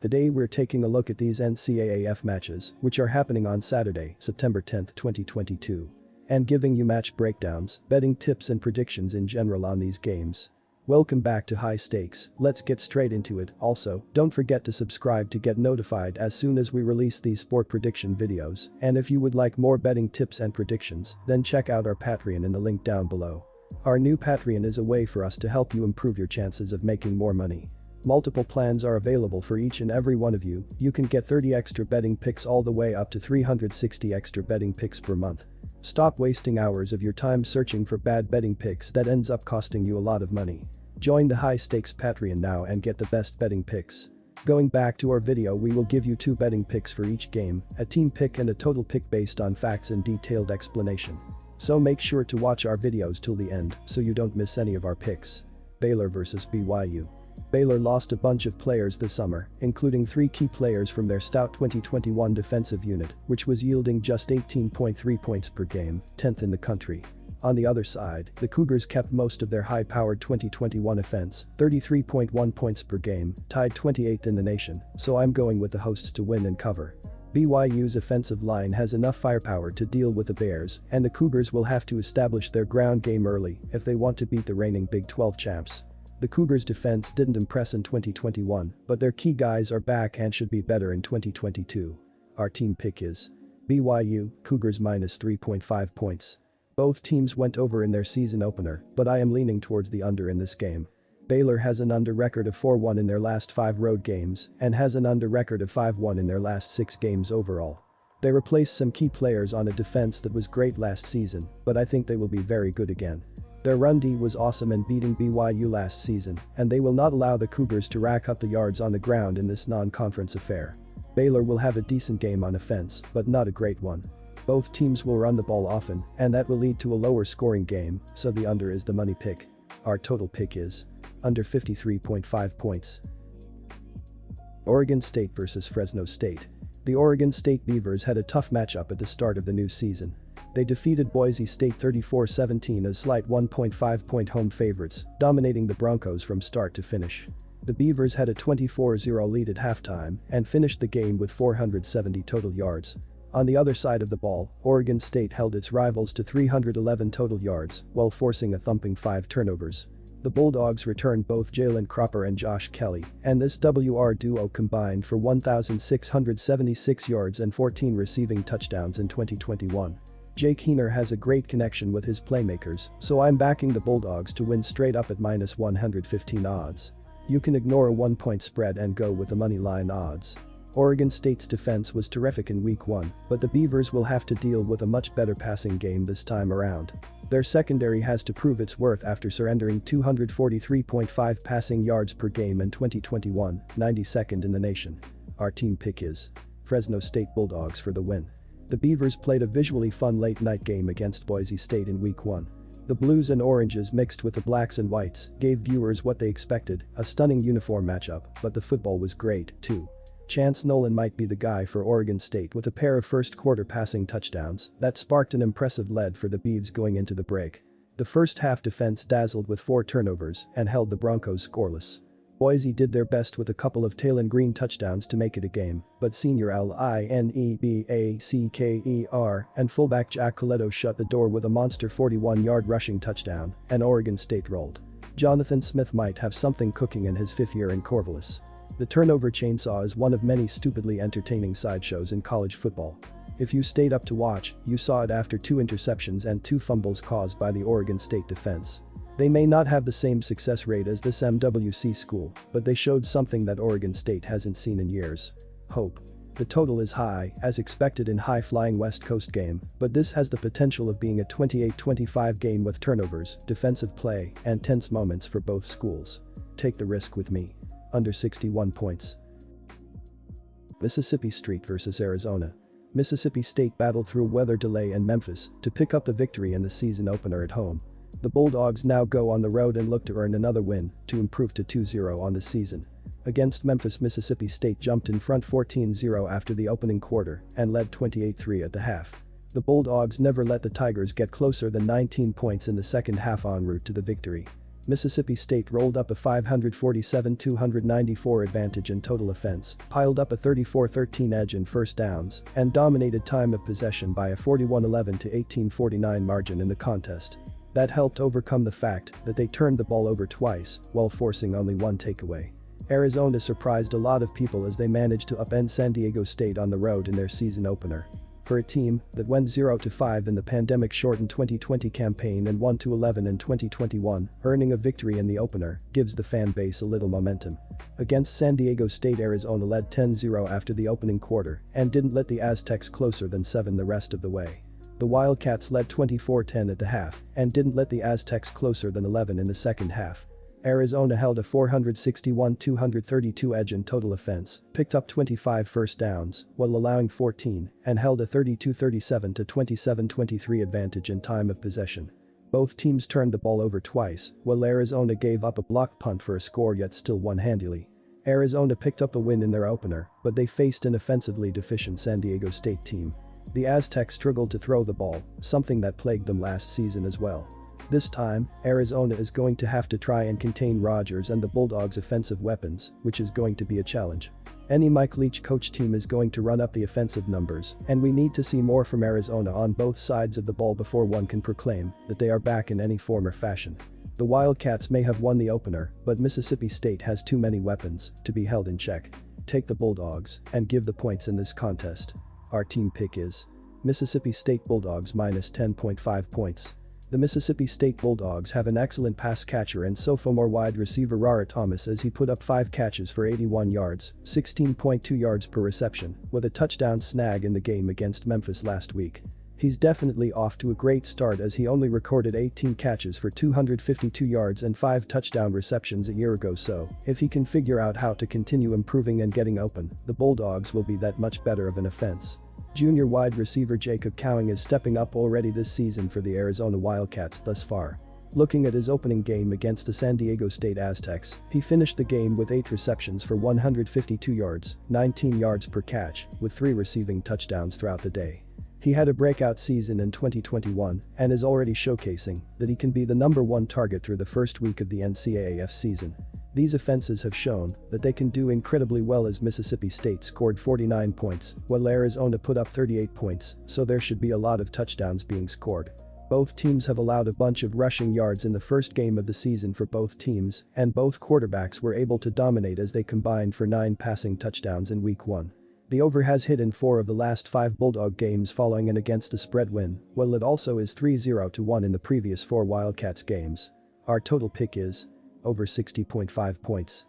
Today we're taking a look at these NCAAF matches, which are happening on Saturday, September 10, 2022. And giving you match breakdowns, betting tips and predictions in general on these games. Welcome back to High Stakes, let's get straight into it. Also, don't forget to subscribe to get notified as soon as we release these sport prediction videos, and if you would like more betting tips and predictions, then check out our Patreon in the link down below. Our new Patreon is a way for us to help you improve your chances of making more money. Multiple plans are available for each and every one of you. You can get 30 extra betting picks all the way up to 360 extra betting picks per month. Stop wasting hours of your time searching for bad betting picks that ends up costing you a lot of money. Join the High Stakes Patreon now and get the best betting picks. Going back to our video, we will give you 2 betting picks for each game, a team pick and a total pick based on facts and detailed explanation. So make sure to watch our videos till the end so you don't miss any of our picks. Baylor vs BYU. Baylor lost a bunch of players this summer, including 3 key players from their stout 2021 defensive unit, which was yielding just 18.3 points per game, 10th in the country. On the other side, the Cougars kept most of their high-powered 2021 offense, 33.1 points per game, tied 28th in the nation, so I'm going with the hosts to win and cover. BYU's offensive line has enough firepower to deal with the Bears, and the Cougars will have to establish their ground game early if they want to beat the reigning Big 12 champs. The Cougars' defense didn't impress in 2021, but their key guys are back and should be better in 2022. Our team pick is BYU, Cougars minus 3.5 points. Both teams went over in their season opener, but I am leaning towards the under in this game. Baylor has an under record of 4-1 in their last 5 road games and has an under record of 5-1 in their last 6 games overall. They replaced some key players on a defense that was great last season, but I think they will be very good again. Their run D was awesome in beating BYU last season, and they will not allow the Cougars to rack up the yards on the ground in this non-conference affair. Baylor will have a decent game on offense, but not a great one. Both teams will run the ball often, and that will lead to a lower scoring game, so the under is the money pick. Our total pick is under 53.5 points. Oregon State vs Fresno State. The Oregon State Beavers had a tough matchup at the start of the new season. They defeated Boise State 34-17 as slight 1.5-point home favorites, dominating the Broncos from start to finish. The Beavers had a 24-0 lead at halftime and finished the game with 470 total yards. On the other side of the ball, Oregon State held its rivals to 311 total yards while forcing a thumping 5 turnovers. The Bulldogs returned both Jalen Cropper and Josh Kelly, and this WR duo combined for 1,676 yards and 14 receiving touchdowns in 2021. Jake Heener has a great connection with his playmakers, so I'm backing the Bulldogs to win straight up at minus 115 odds. You can ignore a 1-point spread and go with the money line odds. Oregon State's defense was terrific in week 1, but the Beavers will have to deal with a much better passing game this time around. Their secondary has to prove its worth after surrendering 243.5 passing yards per game in 2021, 92nd in the nation. Our team pick is Fresno State Bulldogs for the win. The Beavers played a visually fun late-night game against Boise State in week 1. The blues and oranges mixed with the blacks and whites gave viewers what they expected, a stunning uniform matchup, but the football was great, too. Chance Nolan might be the guy for Oregon State with a pair of first-quarter passing touchdowns that sparked an impressive lead for the Beavs going into the break. The first-half defense dazzled with 4 turnovers and held the Broncos scoreless. Boise did their best with a couple of Taylon Green touchdowns to make it a game, but senior Linebacker and fullback Jack Coletto shut the door with a monster 41-yard rushing touchdown, and Oregon State rolled. Jonathan Smith might have something cooking in his 5th year in Corvallis. The turnover chainsaw is one of many stupidly entertaining sideshows in college football. If you stayed up to watch, you saw it after 2 interceptions and 2 fumbles caused by the Oregon State defense. They may not have the same success rate as this MWC school, but they showed something that Oregon State hasn't seen in years. Hope. The total is high, as expected in high-flying West Coast game, but this has the potential of being a 28-25 game with turnovers, defensive play, and tense moments for both schools. Take the risk with me. Under 61 points. Mississippi State vs Arizona. Mississippi State battled through a weather delay in Memphis to pick up the victory in the season opener at home. The Bulldogs now go on the road and look to earn another win to improve to 2-0 on the season. Against Memphis, Mississippi State jumped in front 14-0 after the opening quarter and led 28-3 at the half. The Bulldogs never let the Tigers get closer than 19 points in the second half en route to the victory. Mississippi State rolled up a 547-294 advantage in total offense, piled up a 34-13 edge in first downs, and dominated time of possession by a 41-11 to 18-49 margin in the contest. That helped overcome the fact that they turned the ball over twice while forcing only one takeaway. Arizona surprised a lot of people as they managed to upend San Diego State on the road in their season opener. For a team that went 0-5 in the pandemic-shortened 2020 campaign and 1-11 in 2021, earning a victory in the opener gives the fan base a little momentum. Against San Diego State, Arizona led 10-0 after the opening quarter and didn't let the Aztecs closer than 7 the rest of the way. The Wildcats led 24-10 at the half and didn't let the Aztecs closer than 11 in the second half. Arizona held a 461-232 edge in total offense, picked up 25 first downs while allowing 14, and held a 32-37 to 27-23 advantage in time of possession. Both teams turned the ball over twice, while Arizona gave up a blocked punt for a score yet still won handily. Arizona picked up a win in their opener, but they faced an offensively deficient San Diego State team. The Aztecs struggled to throw the ball, something that plagued them last season as well. This time, Arizona is going to have to try and contain Rodgers and the Bulldogs' offensive weapons, which is going to be a challenge. Any Mike Leach coach team is going to run up the offensive numbers, and we need to see more from Arizona on both sides of the ball before one can proclaim that they are back in any form or fashion. The Wildcats may have won the opener, but Mississippi State has too many weapons to be held in check. Take the Bulldogs and give the points in this contest. Our team pick is Mississippi State Bulldogs minus 10.5 points. The Mississippi State Bulldogs have an excellent pass catcher and sophomore wide receiver Rara Thomas, as he put up 5 catches for 81 yards, 16.2 yards per reception, with a touchdown snag in the game against Memphis last week. He's definitely off to a great start, as he only recorded 18 catches for 252 yards and 5 touchdown receptions a year ago, so if he can figure out how to continue improving and getting open, the Bulldogs will be that much better of an offense. Junior wide receiver Jacob Cowing is stepping up already this season for the Arizona Wildcats thus far. Looking at his opening game against the San Diego State Aztecs, he finished the game with 8 receptions for 152 yards, 19 yards per catch, with 3 receiving touchdowns throughout the day. He had a breakout season in 2021 and is already showcasing that he can be the #1 target through the first week of the NCAAF season. These offenses have shown that they can do incredibly well, as Mississippi State scored 49 points, while Arizona put up 38 points, so there should be a lot of touchdowns being scored. Both teams have allowed a bunch of rushing yards in the first game of the season for both teams, and both quarterbacks were able to dominate as they combined for 9 passing touchdowns in week 1. The over has hit in 4 of the last 5 Bulldog games following an against the spread win, while it also is 3-0-1 in the previous 4 Wildcats games. Our total pick is over 60.5 points.